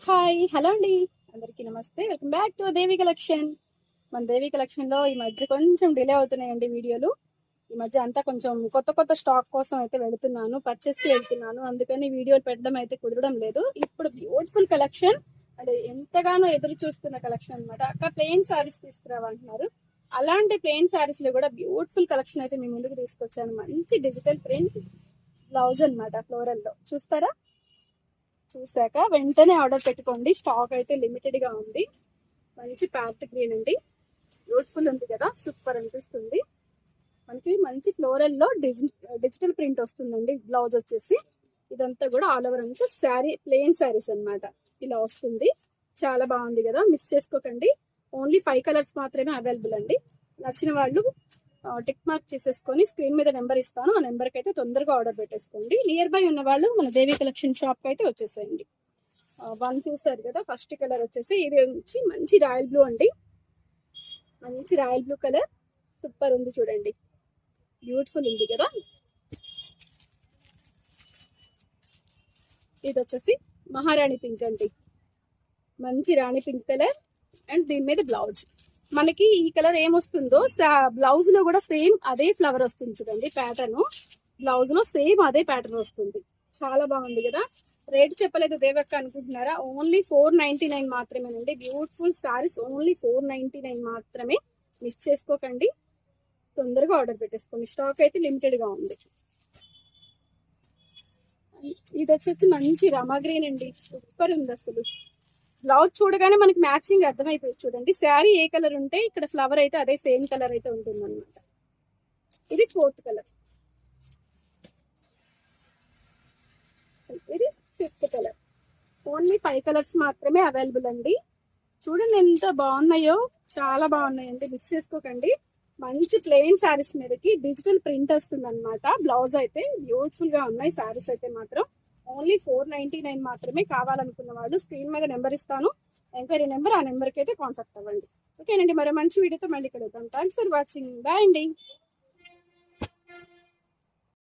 Hi hello అండి, అందరికీ నమస్తే. Welcome back to Devi collection. మన దేవి కలెక్షన్ లో ఈ మధ్య కొంచెం డిలే అవుతున్నాయండి వీడియోలు. ఈ మధ్య అంతా కొంచెం కొత్త స్టాక్ కోసం అయితే వెళుతున్నాను, పర్చేస్ కి వెళ్తున్నాను. అందుకని వీడియోలు పెట్టడం అయితే కుదరడం లేదు. ఇప్పుడు బ్యూటిఫుల్ కలెక్షన్ అంటే ఎంతగానో ఎదురు చూస్తున్న కలెక్షన్ అనమాట. అక్క ప్లెయిన్ సారీస్ తీసుకురావంటున్నారు. అలాంటి ప్లెయిన్ సారీస్ లో కూడా బ్యూటిఫుల్ కలెక్షన్ అయితే మీ ముందుకు తీసుకొచ్చాను. మంచి డిజిటల్ ప్రింట్ బ్లౌజ్ అనమాట, ఫ్లోరల్ లో. చూస్తారా? చూసాక వెంటనే ఆర్డర్ పెట్టుకోండి, స్టాక్ అయితే లిమిటెడ్ గా ఉంది. మంచి ప్యారెట్ గ్రీన్ అండి, బ్యూటిఫుల్ ఉంది కదా, సూపర్ అనిపిస్తుంది. మనకి మంచి ఫ్లోరల్ లో డిజిటల్ ప్రింట్ వస్తుందండి. బ్లౌజ్ వచ్చేసి ఇదంతా కూడా ఆల్ ఓవర్ అంతా శారీ, ప్లెయిన్ శారీస్ అన్నమాట. ఇలా వస్తుంది, చాలా బాగుంది కదా, మిస్ చేసుకోకండి. ఓన్లీ 5 కలర్స్ మాత్రమే అవైలబుల్ అండి. నచ్చిన వాళ్ళు టిక్ మార్క్ చేసేసుకొని స్క్రీన్ మీద నెంబర్ ఇస్తాను, ఆ నెంబర్కి అయితే తొందరగా ఆర్డర్ పెట్టేసుకోండి. నియర్ బై ఉన్న వాళ్ళు మన దేవి కలెక్షన్ షాప్ కి అయితే వచ్చేసేయండి. వన్ చూసారు కదా, ఫస్ట్ కలర్ వచ్చేసి ఇది వచ్చి మంచి రాయల్ బ్లూ అండి. మంచి రాయల్ బ్లూ కలర్, సూపర్ ఉంది చూడండి, బ్యూటిఫుల్ ఉంది కదా. ఇది వచ్చేసి మహారాణి పింక్ అండి, మంచి రాణి పింక్ కలర్. అండ్ దీని మీద బ్లౌజ్ మనకి ఈ కలర్ ఏమొస్తుందో బ్లౌజ్ లో కూడా సేమ్ అదే ఫ్లవర్ వస్తుంది చూడండి. ప్యాటర్న్ బ్లౌజ్ లో సేమ్ అదే ప్యాటర్న్ వస్తుంది. చాలా బాగుంది కదా. రేట్ చెప్పలేదు దేవక్క అనుకుంటున్నారా? ఓన్లీ 499 మాత్రమేనండి. బ్యూటిఫుల్ సారీస్ ఓన్లీ 499 మాత్రమే. మిస్ చేసుకోకండి, తొందరగా ఆర్డర్ పెట్టేసుకోండి, స్టాక్ అయితే లిమిటెడ్ గా ఉంది. ఇది వచ్చేసి మంచి రమా గ్రీన్ అండి, సూపర్ ఉంది అసలు. బ్లౌజ్ చూడగానే మనకి మ్యాచింగ్ అర్థమైపోయింది చూడండి. శారీ ఏ కలర్ ఉంటే ఇక్కడ ఫ్లవర్ అయితే అదే సేమ్ కలర్ అయితే ఉంటుంది అనమాట. ఇది 4th కలర్, ఇది 5th కలర్. ఓన్లీ 5 కలర్స్ మాత్రమే అవైలబుల్ అండి. చూడండి ఎంత బాగున్నాయో, చాలా బాగున్నాయండి, మిస్ చేసుకోకండి. మంచి ప్లెయిన్ శారీస్ మీదకి డిజిటల్ ప్రింట్ వస్తుంది అనమాట. బ్లౌజ్ అయితే బ్యూటిఫుల్ గా ఉన్నాయి. శారీస్ అయితే మాత్రం ఓన్లీ 499 మాత్రమే. కావాలనుకున్న వాళ్ళు స్క్రీన్ మీద నెంబర్ ఇస్తాను, ఎంక్వైరీ నెంబర్, ఆ నెంబర్కి అయితే కాంటాక్ట్ అవ్వండి. ఓకేనండి, మరి మంచి వీడియోతో మళ్ళీ కలుద్దాం. థ్యాంక్స్ ఫర్ వాచింగ్, బాయ్ అండి.